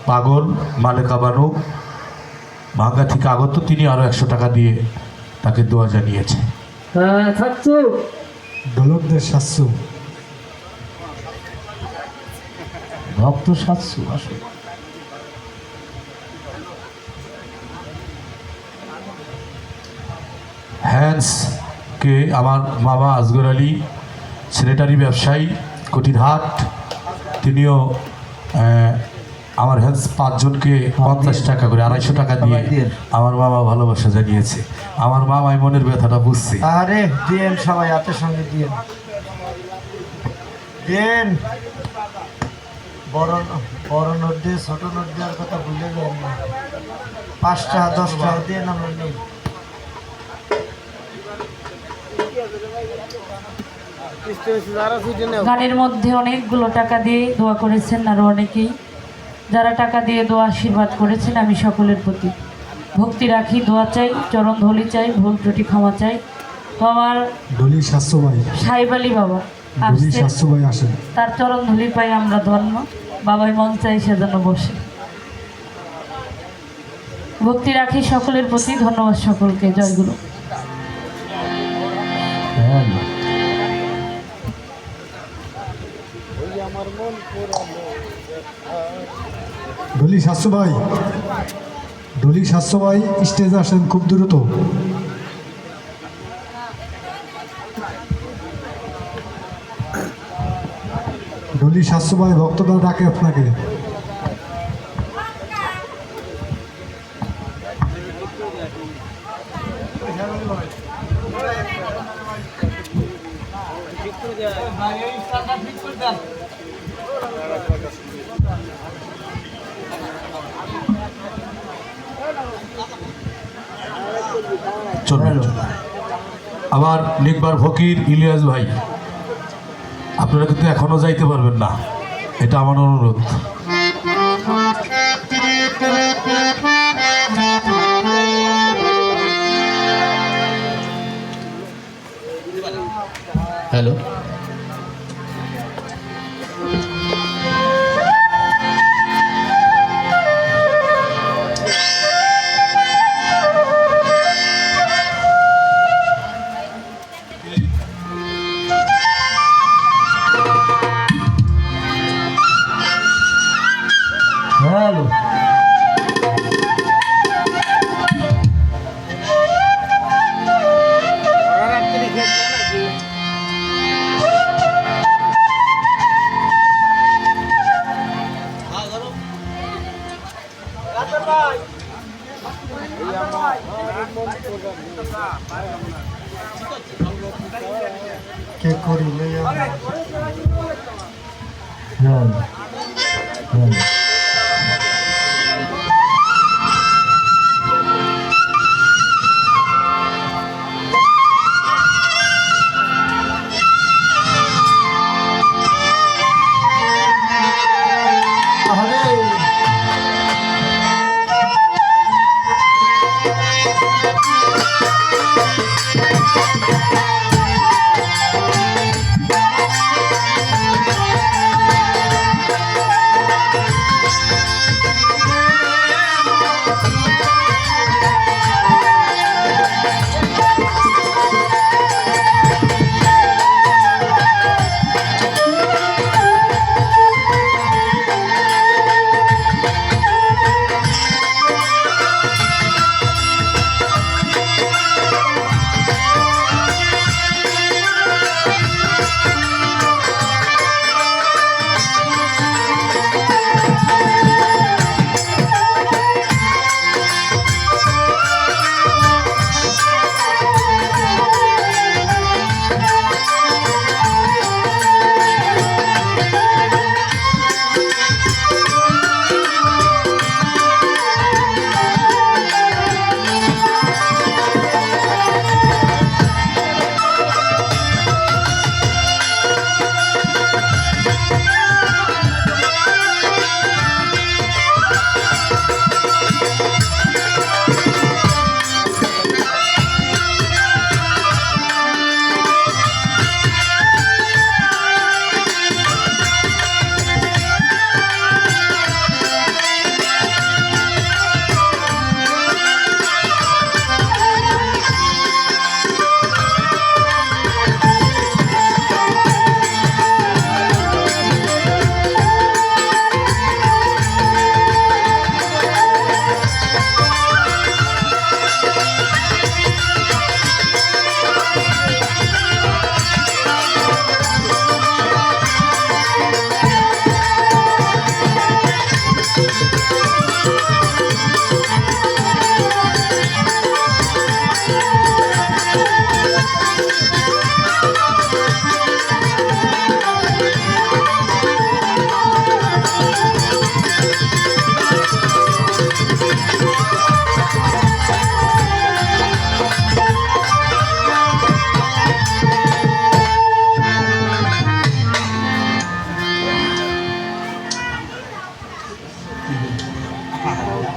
পাগল মালেকা বানু ভাঙ্গা থেকে আগত, তিনি আরও 100 টাকা দিয়ে তাকে দোয়া জানিয়েছে। হ্যাঁ থাকছো ঢোলকদের শাস্ত্র ভক্ত সাতশো আসো। হ্যান্সকে আমার মামা আসগর আলী সেনেটারি ব্যবসায়ী কটিরহাট, তিনিও আমার হ্যান্স 5 জনকে 50 টাকা করে 250 টাকা দিয়ে আমার মামা ভালোবাসা জানিয়েছে। আমার মামাই মনের ব্যথাটা বুঝছে। আরে দিয়েন সবাই হাতের সঙ্গে দিয়েন দিয়েন। বড় বড় নোট দিয়ে ছোট নোট দেওয়ার কথা ভুলে যাবেন না। 5 টাকা 10 টাকা দিয়ে আমরা নেই। গানের মধ্যে অনেকগুলো টাকা দিয়ে দোয়া করেছেন, আরও অনেকেই যারা টাকা দিয়ে দোয়া আশীর্বাদ করেছেন, আমি সকলের প্রতি ভক্তি রাখি, দোয়া চাই, চরণ ধলি চাই, ভুল ত্রুটি ক্ষমা চাই। তো আমার ডলি শাস্ত্র ভাই, সাহেব আলী বাবা ডলি আসছেন, শাস্ত্র ভাই আসেন। তার চরণ ধুলি পাই আমরা ধন্য। বাবাই মন চাই সেজন্য বসে ভক্তি রাখি সকলের প্রতি। ধন্যবাদ সকলকে, জয়গুরু। ডলি শাস্ত্র ভাই, ডলি শাস্ত্র ভাই স্টেজে আসেন খুব দ্রুত। ডলি শাস্ত্র ভাই ভক্তরা ডাকে আপনাকে। চলবেন। আমার নিকবার ফকির ইলিয়াস ভাই, আপনারা কিন্তু এখনো যাইতে পারবেন না, এটা আমার অনুরোধ। হ্যালো, হ্যালো কে করিলে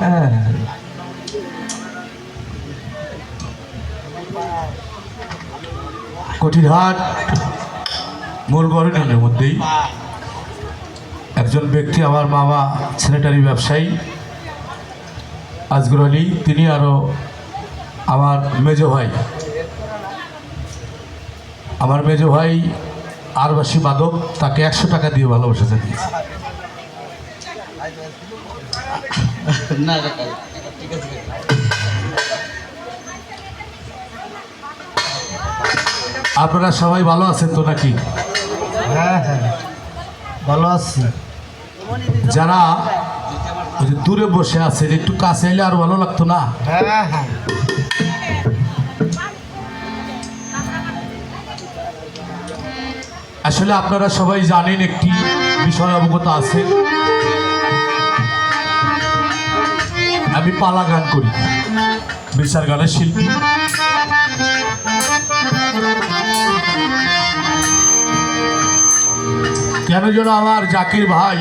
হ্যাঁ, কটিরহাট মোরগরের মধ্যেই একজন ব্যক্তি, আমার মামা স্যানিটারি ব্যবসায়ী আজগর আলী, তিনি আরও আমার মেজো ভাই, আরবাসী বাদক, তাকে 100 টাকা দিয়ে ভালোবাসা জানিয়েছে। আপনারা সবাই ভালো আছেন তো নাকি? হ্যাঁ হ্যাঁ, ভালো আছি। যারা ওই যে দূরে বসে আছেন, একটু কাছে এলে আর ভালো লাগতো না? হ্যাঁ হ্যাঁ, আসলে আপনারা সবাই জানেন, একটি বিষয় অবগত আছে, আমি পালা গান করি, বিচার গানের শিল্পী। কেন যেন আমার জাকির ভাই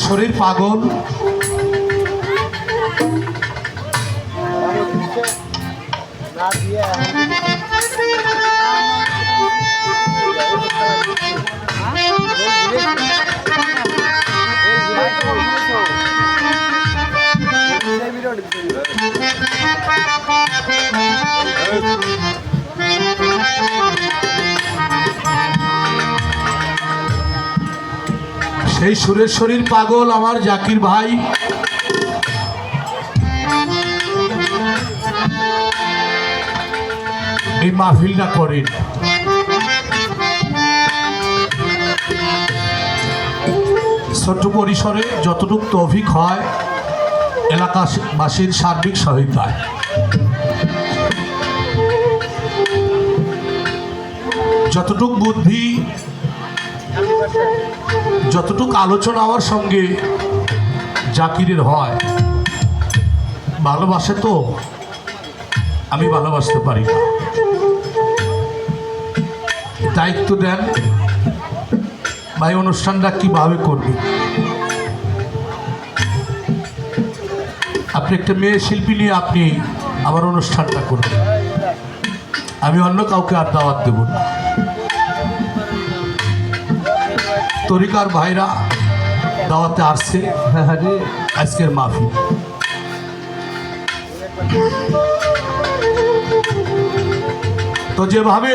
শরীর পাগল, সেই শরীর পাগল আমার জাকির ভাই এই মাহফিলটা করেন। ছোট্ট পরিসরে যতটুকু তৌফিক হয় এলাকাবাসীর সার্বিক সহায়তায়, যতটুক বুদ্ধি, যতটুক আলোচনা আমার সঙ্গে জাকিরের হয়, ভালোবাসে তো আমি ভালোবাসতে পারি না, দায়িত্ব দেন ভাই অনুষ্ঠানটা কিভাবে করবে। আপনি একটা মেয়ে শিল্পী নিয়ে আপনি আমার অনুষ্ঠানটা করবেন, আমি অন্য কাউকে আর দাওয়াত দেব না। তরিকার ভাইরা দাওয়াতে আসছে আজকের মাহফিল। তো যেভাবে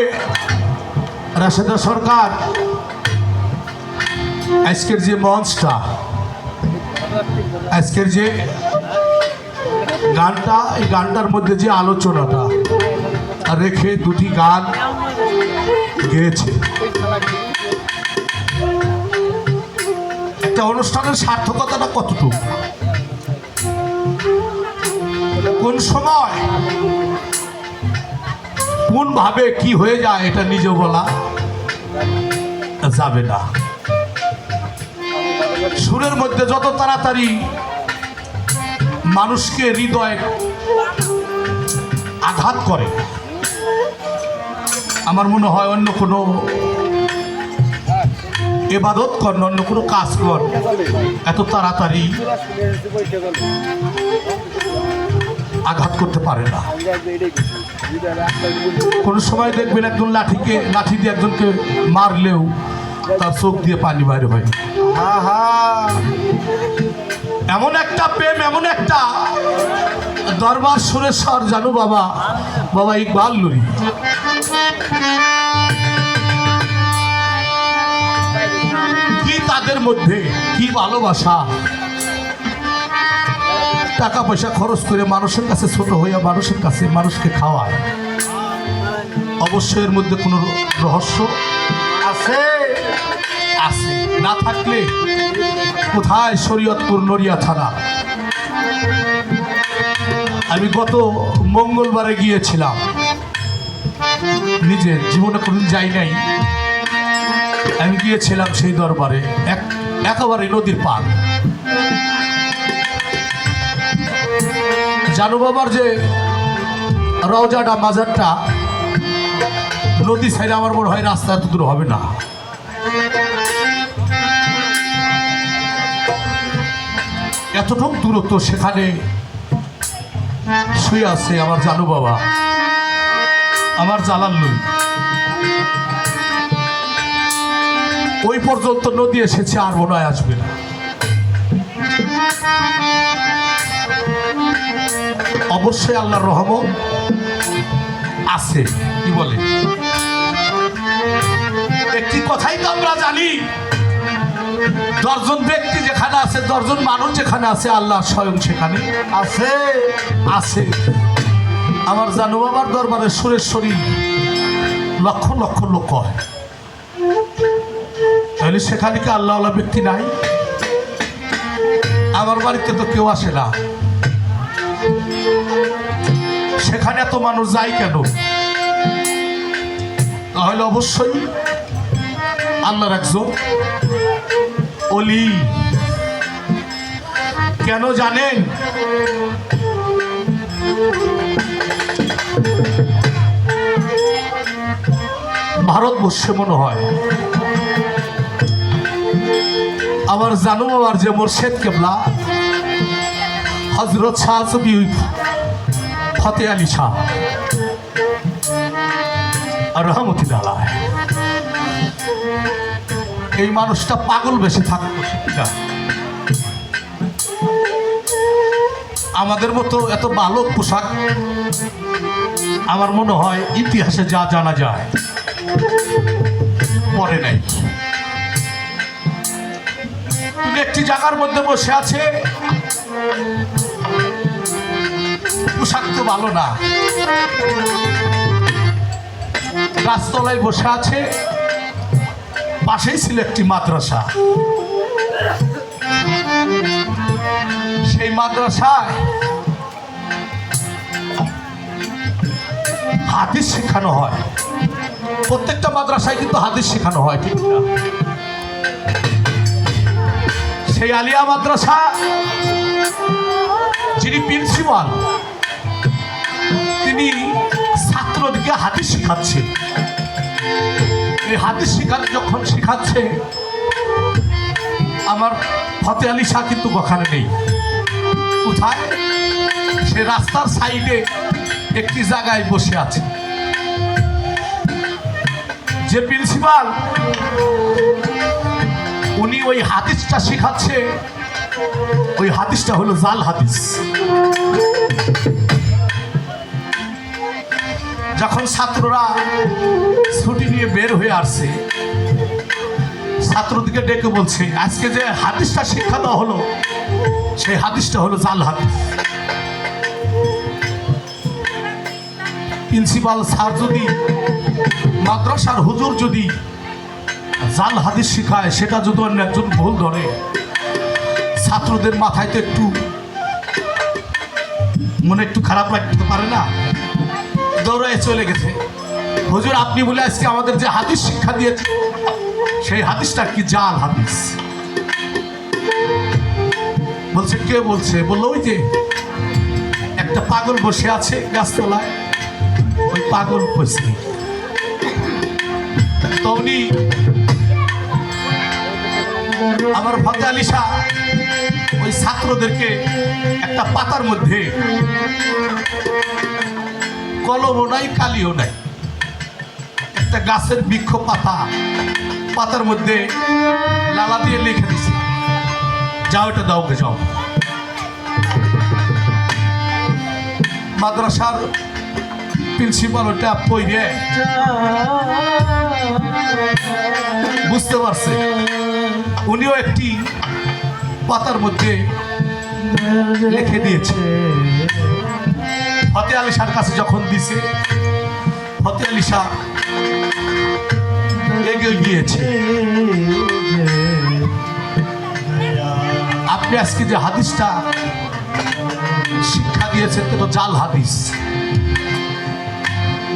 রাশেদা সরকার আজকের যে মঞ্চটা, আজকের যে গানটা, এই গানটার মধ্যে যে আলোচনাটা রেখে দুটি গান গেয়েছে, একটা অনুষ্ঠানের সার্থকতাটা কতটুকু, কোন সময় কোন ভাবে কি হয়ে যায় এটা নিজে বলা যাবে না। সুরের মধ্যে যত তাড়াতাড়ি মানুষকে হৃদয় আঘাত করে, আমার মনে হয় অন্য কোনো ইবাদত কর, অন্য কোনো কাজ কর, এত তাড়াতাড়ি আঘাত করতে পারে না। কোনো সময় দেখবেন একজন লাঠি দিয়ে একজনকে মারলেও তার চোখ দিয়ে পানি বাইরে হয়। এমন একটা প্রেম, এমন একটা দরবার সুরেশ্বর জানো বাবা ইকবাল নুরি, কি তাদের মধ্যে কি ভালোবাসা, টাকা পয়সা খরচ করে মানুষের কাছে ছোট হইয়া মানুষের কাছে মানুষকে খাওয়ায়। অবশ্যই এর মধ্যে কোনো রহস্য আছে, না থাকলে কোথায় শরীয়তপুর নড়িয়া থানা। আমি গত মঙ্গলবারে গিয়েছিলাম, নিজের জীবনে কোনদিন যাই নাই, আমি গিয়েছিলাম সেই দরবারে, একেবারে নদীর পার। জানু বাবার যে রওজাটা, মাজারটা নদী সাইডে আমার মনে হয় রাস্তা এত দূর হবে না। এতটুকু দূরত্ব, সেখানে শুয়ে আছে আমার জানু বাবা, আমার জালাল্লুই। ওই পর্যন্ত নদী এসেছে, আর মনে হয় আসবে না। অবশ্যই আল্লাহর রহমত আছে। কি বলে? একটি কথাই তো আমরা জানি, 10 জন ব্যক্তি যেখানে আছে, 10 জন মানুষ যেখানে আছে, আল্লাহ স্বয়ং সেখানে আছে। আছে। আমার জানু বাবার দরবারে সুরেশ্বরী লক্ষ লক্ষ লোক হয়, তাহলে সেখানে কি আল্লাহওয়ালা ব্যক্তি নাই? আমার বাড়িতে তো কেউ আসে না, সেখানে এত মানুষ যায় কেন? তাহলে অবশ্যই আল্লাহর একজন অলি। কেন জানেন? ভারতবর্ষে মনে হয় আমার জানু বাবার যে মোর্শেদ কেবলা হযরত শাহ সুফি ফতেহ আলী শাহ রহমতুল্লাহ আলাইহ, এই মানুষটা পাগল বেশি থাকতো। আমাদের মতো এত ভালো পোশাক আমার মনে হয় ইতিহাসে যা জানা যায় পরে নাই। একটি জায়গার মধ্যে বসে আছে, পোশাক তো ভালো না, গাছতলায় বসে আছে, পাশেই ছিল একটি মাদ্রাসা। সেই মাদ্রাসায় হাদিস শেখানো হয়। প্রত্যেকটা মাদ্রাসায় কিন্তু হাদিস শেখানো হয়, ঠিক না? সেই আলিয়া মাদ্রাসা যিনি প্রিন্সিপাল, তিনি ছাত্রদেরকে হাদিস শেখাচ্ছেন। এই হাদিস যখন শেখাচ্ছে, আমার ফতেহ আলী শাহ কিন্তু ওখানে নেই। কোথায়? সে রাস্তার সাইডে একটি জায়গায় বসে আছে। যে প্রিন্সিপাল, উনি ওই হাদিসটা শেখাচ্ছে, ওই হাদিসটা হলো জাল হাদিস। যখন ছাত্ররা ছুটি নিয়ে বের হয়ে আসছে, ছাত্রদিকে ডেকে বলছে, আজকে যে হাদিসটা শিক্ষা দেওয়া হলো, সেই হাদিসটা হলো জাল হাদিস। প্রিন্সিপাল স্যার যদি, মাদ্রাসার হুজুর যদি জাল হাদিস শিখায়, সেটা যদি অন্য একজন ভুল ধরে, ছাত্রদের মাথায় তো একটু মনে একটু খারাপ লাগতে পারে না? দৌড়ায় চলে গেছে, হুজুর আপনি বলে আজকে আমাদের যে হাদিস শিক্ষা দিয়েছে, সেই হাদিসটা কি জাল হাদিস। বলছে কে বলছে? বললো ওই যে একটা পাগল বসে আছে গাছতলায়, ওই পাগল বসে। তো উনি আমার ফতেহ আলী শাহ ওই ছাত্রদেরকে একটা পাতার মধ্যে, কলমও নাই কালিও নাই, একটা গাছের বৃক্ষ পাতার মধ্যে লালা দিয়ে লিখে দিছে, যাও এটা দাও গে যাও। মাদ্রাসার প্রিন্সিপাল ওটা পড়ে বুঝতে পারছে, উনিও একটি পাতার মধ্যে লিখে দিয়েছে। ফতেহ আলী শাহর কাছে যখন দিছে, ফতেহ আলী শাহ এগিয়ে গিয়েছে। আপনি আজকে যে হাদিসটা শিক্ষা দিয়েছেন, তো জাল হাদিস।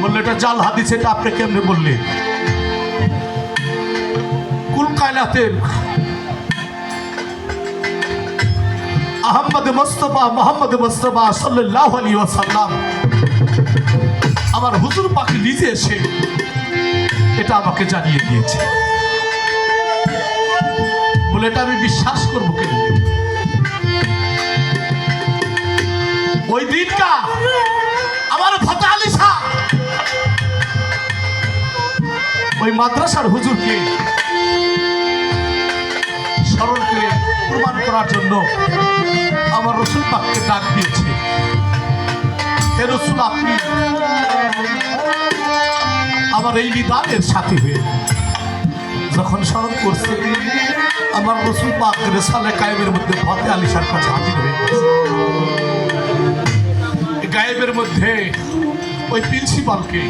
বললে এটা জাল হাদিস, এটা আপনি কেমনে বললেন? কুল কায়নাতের আহমদ মুস্তাফা মোহাম্মদ মুস্তাফা সাল্লাল্লাহু আলাইহি ওয়াসাল্লাম, আমার হুজুর পাক নিজে এসে এটা আমাকে জানিয়ে দিয়েছে। বলে এটা আমি বিশ্বাস করবো কেন? ওই দিনটা আমার ফতে আলী শাহ ওই মাদ্রাসার হুজুরকে স্মরণ করে প্রমাণ করার জন্য আমার রসুল পাককে ডাক দিয়েছে, হে রসুল, আপনি আমার এই নিদানের সাথী হয়ে। যখন স্মরণ করছে, আমার রসুল পাক রেসালে কায়েমের মধ্যে ফতে আলী শাহর কাছে হাজির হয়ে গেছে। গায়েবের মধ্যে ওই প্রিন্সিপালকে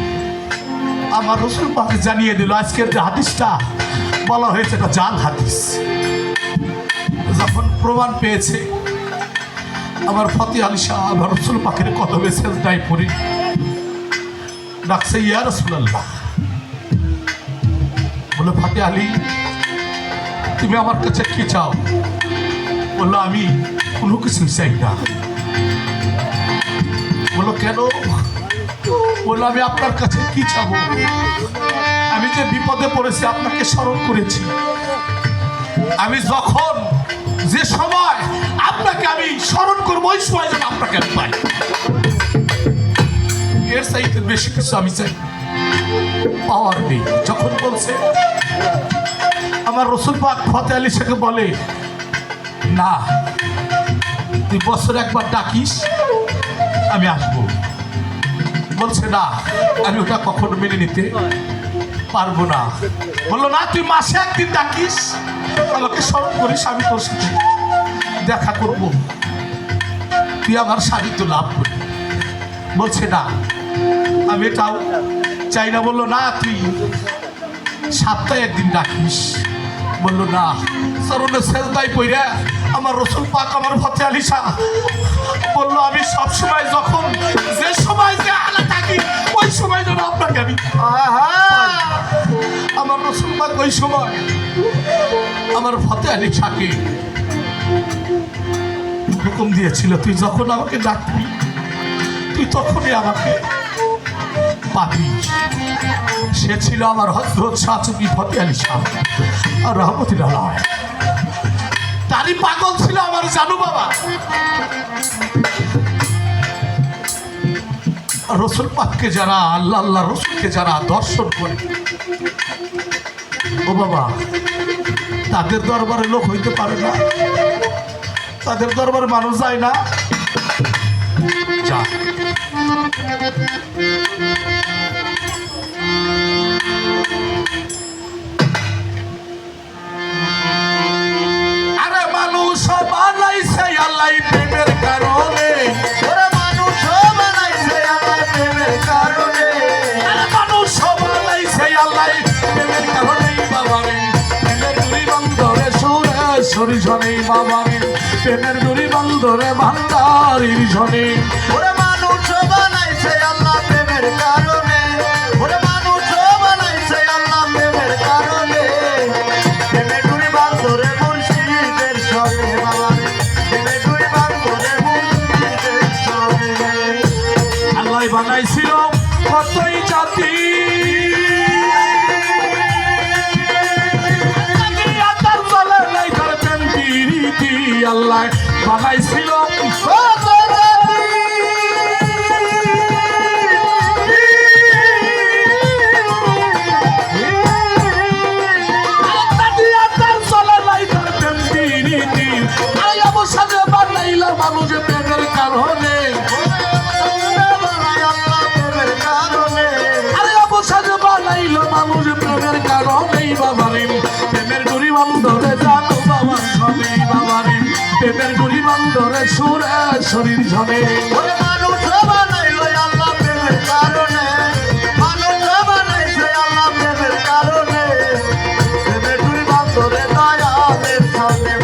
আমার রসুল পাক জানিয়ে দিল, আজকের যে হাদিসটা বলা হয়েছে এটা জাল হাদিস। যখন প্রমাণ পেয়েছে, আমার ফতে আলী শাহ আমার রসুল পাকের কদমে সেজদায় পড়ে ডাকছে, ইয়া রাসূলুল্লাহ। বলে, ফতে আলী, তুমি আমার কাছে কি চাও? বললো, আমি কোনো কিছু চাই না। বললো, কেন? বললো, আমি আপনার কাছে কি চাবো? আমি যে বিপদে পড়েছি আপনাকে স্মরণ করেছি। আমি যখন যে সময় আপনাকে আমি স্মরণ করবো, ওই সময় যেন আপনাকে আমি পাই। এর চাইতে বেশি কিছু আমি চাই পাওয়ার নেই। যখন বলছে, আমার রসুল পাক ফতে আলী শাহকে বলে, না, তুই বছর একবার ডাকিস, আমি আসবো। বলছে, না, আমি ওটা কখনো মেনে নিতে পারবো না। বললো, না, তুই মাসে একদিন ডাকিস, আমাকে স্মরণ করিস, আমি তোর সাথে দেখা করবো, তুই আমার সাহিত্য লাভ করবি। বলছে, না, আমি এটাও চাই না। বললো, না, তুই সপ্তাহে একদিন ডাকিস। বললো, না, চরণে সেজদায় পইরা আমার রসুল পাক আমার ফতে আলী শাহ বললো, আমি সবসময় যখন যে সময় যে হালে থাকি, ওই সময় যেন আপনাকে আমি পাই। আমার রসুল পাক ওই সময় আমার ফতে আলী শাহকে হুকুম দিয়েছিল, তুই যখন আমাকে ডাকবি, তুই তখনই আমাকে পাবি। সে ছিল আমার হযরত শাহ সুফি ফতে আলী শাহ আর রহমতুল্লাহ আলাইহি। তারই পাগল ছিল আমার জানু বাবা। রসুল পাককে যারা, আল্লাহ আল্লাহ রসুলকে যারা দর্শন করে, ও বাবা, তাদের দরবারে লোক হইতে পারে না, তাদের দরবারে মানুষ যায় না। যা, আরে মানুষ বানাইছে আল্লাহ প্রেমের কারণে, ওরে মানুষ বানাইছে আল্লাহ প্রেমের কারণে, আরে মানুষ বানাইছে আল্লাহ প্রেমের কারণে। বাবারে, প্রেমের দুরি বন্ধরে সুরেশ্বরী জনে, বাবারে, প্রেমের দুরি বন্ধরে ভান্ডারীর জনে। ওরে মানুষ বানাইছে আল্লাহ প্রেমের কারণে, ওরে মানুষ বানাইছে আল্লাহ প্রেমের কারণে, প্রেমের ডুরি বান্ধরে মুর্শিদের সঙ্গে, বাবারে, প্রেমের ডুরি বান্ধরে মুর্শিদের সঙ্গে। আল্লাহ বানাইছিল কতই জাতি, আল্লাহ বানাইছিল মানুষ প্রেমের কারণে, আরে অবসাদ বানাইল মানুষ প্রেমের কারণেই। বাবারে, প্রেমের ডুরি বন্ধরে জানো বাবার সবে, বাবারে, প্রেমের ডুরি বন্ধরে সুরেশ্বরীর ঝনে। ওরে মানুষ বানাইলো আল্লাহ প্রেমের কারণে, মানুষ বানাইছে আল্লাহ প্রেমের কারণে, প্রেমের ডুরি বান্ধরে দয়ালের সঙ্গে,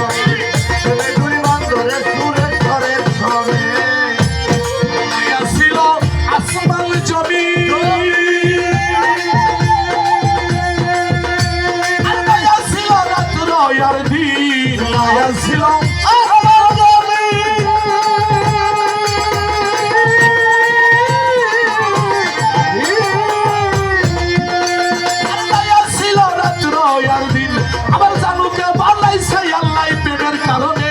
প্রেমের ডুরি বান্ধরে সুরেশ্বরের সঙ্গে। ছিল আসমান জমি, ছিল রাত্র আর দিন, ছিল দয়ার দিন আমার জানুকে বানাইছে আল্লাহ প্রেমের কারণে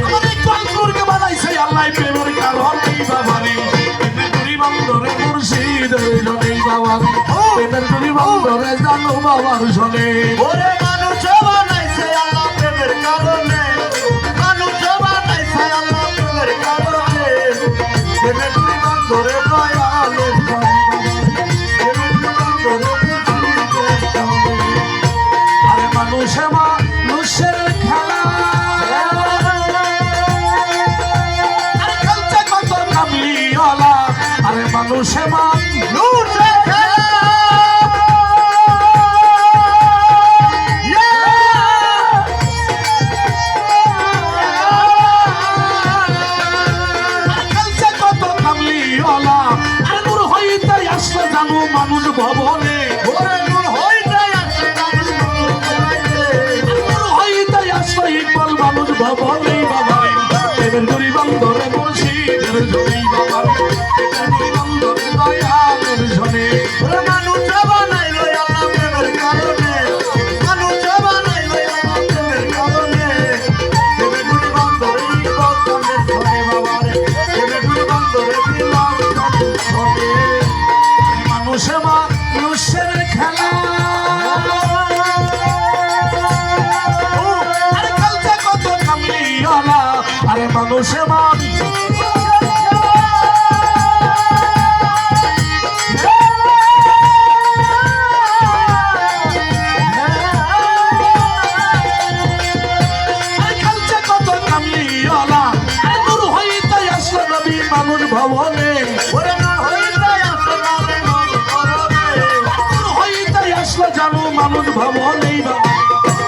আমার ইকবালপুরকে বানাইছে আল্লাহ প্রেমের কারণে বাবারে প্রেমের দুরি বন্ধরে মুর্শিদের জনে বাবারে প্রেমের দুরি বন্ধরে জানু বাবার জনে ওরে মানুষ বানাইছে আল্লাহ প্রেমের কারণে মানুষ বানাইছে আল্লাহ প্রেমের কারণে প্রেমের দুই বন্ধরে দয়ালের জনে প্রেমের দুই বন্ধরে মুর্শিদের জনে আরে মানুষে মানুষের খেলা আরে খেলছে কত কামলিওয়ালা আরে মানুষে মানুষের খেলা খেলছে কত কামলিওয়ালা আরে নূর হইতে আসলে জানু মানুষ ভবনে ওরে নূর হইতে আসে মানুষ ভবনে নূর হইতে আসলে ইকবাল মানুষ ভবনে বাবারে প্রেমের দুরি বন্ধরে মুর্শিদের জনে বাবারে প্রেমের দুরি বন্ধরে দয়ালের জনে ওরে মানুষ বানাইলো আল্লাহ প্রেমের কারণে মানুষ বানাইলো আল্লাহ প্রেমের কারণে প্রেমের দুই বন্ধরে ইকবাল চন্দ্রের ধনে বাবারে প্রেমের দুই বন্ধরে বিলাল চন্দ্রের ধনে মানুষে মানুষের খেলা আরে খেলছে কত কামলিওয়ালা আরে মানুষে খেলছে কত কামলিওয়ালা আরে নূর হইতে আসলে নবী মানুষ ভবনে ওরে নূর হইতে আসে মানুষ ভবনে নূর হইতে আসলে জানু মানুষ ভবনেই বাবা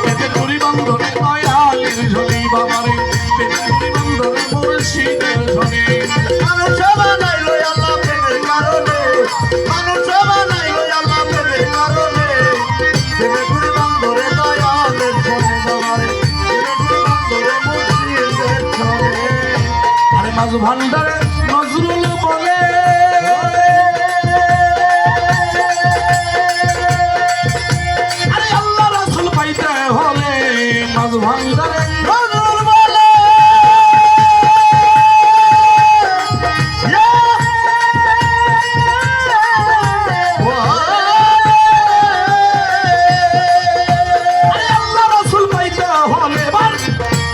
পেটের দুরি বন্ধরে দয়ালের জনে বাবারে পেটের দুরি বন্ধরে মুর্শিদের জনে মানুষ বানাইলো আল্লাহ প্রেমের কারণে মানুষ বানাইলো আল্লাহ প্রেমের কারণে প্রেমের দুই বন্ধরে দয়ালের ধনে বাবারে প্রেমের দুই বন্ধরে মুর্শিদের ধনে আরে মাঝ ভান্ডারে নজরুল বলে আরে আল্লাহ রাসূল পাইতে হলে মাঝ ভান্ডারে নজরুল বলে আরে আল্লাহ রাসূল পাইতে হলে এবার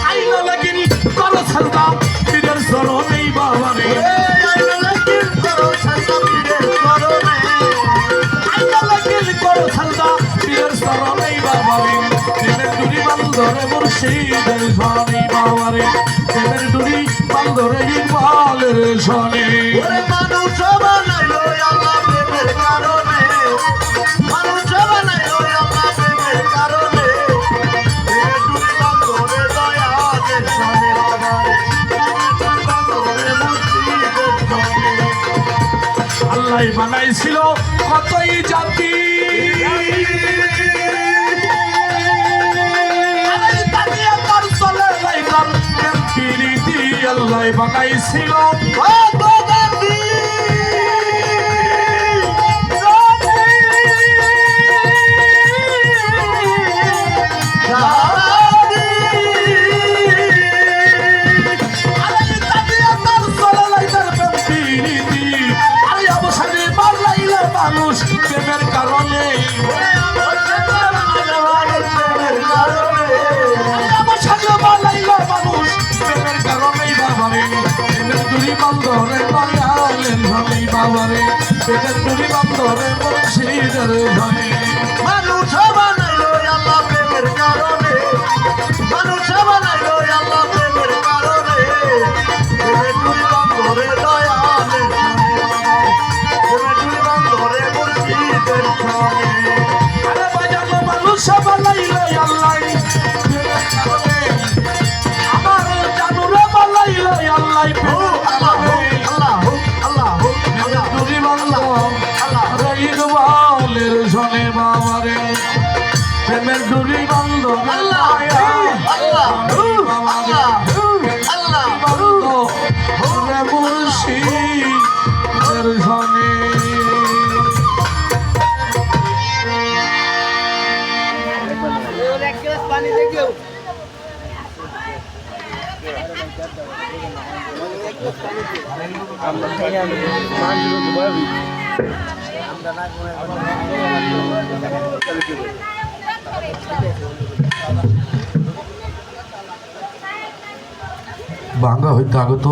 আইনা লাগিন করো সাজদা পীরের চরণেই বাবারে আইনা লাগিন করো সাজদা পীরের প্রেমের দুরি বন্ধরে মুর্শিদের জনে বাবারে প্রেমের দুরি বন্ধরে ইকবালের জনে ওরে মানুষ বানাইলো আল্লাহ প্রেমের কারণে মানুষ বানাইলো আল্লাহ প্রেমের কারণে প্রেমের দুই বন্ধরে দয়ালের জনে বাবারে প্রেমের দুই বন্ধরে মুর্শিদের জনে আল্লাহ বানাইছিল কতই জাতি আরে তাকিয়া তার চলে যাইতাম প্রেম প্রীতি আল্লাহ বানাইছিল কত জাতি আরে তাকিয়া তার চলে যাইতাম প্রেম প্রীতি আরে অবসানে মারলাইল মানুষ প্রেমের কারণে অবসানে মারলাইল মানুষ প্রেমের কারণেই বাবারে প্রেমের দুরি বন্ধরে দয়ালের ধনী বাবারে প্রেমের দুরি বন্ধরে মুর্শিদের ধনী মানুষ বানাইলো আল্লাহ প্রেমের কারণে মানুষ বানাইলো আল্লাহ প্রেমের কারণে প্রেমের দুই বন্ধরে দয়ালের প্রেমের দুই বন্ধরে মুর্শিদের ছনে আরে বাজানো মানুষ বানাইল আল্লাহ প্রেমের কারণে আমার জানুরে বানাইল আল্লাহ প্রেমের কারণে আল্লাহ আল্লাহ প্রেমের দুরি বন্ধ ইকবালের জনে বাবারে প্রেমের দুরি বন্ধ আল্লাহ আল্লাহ বাঙ্গা হইতে আগত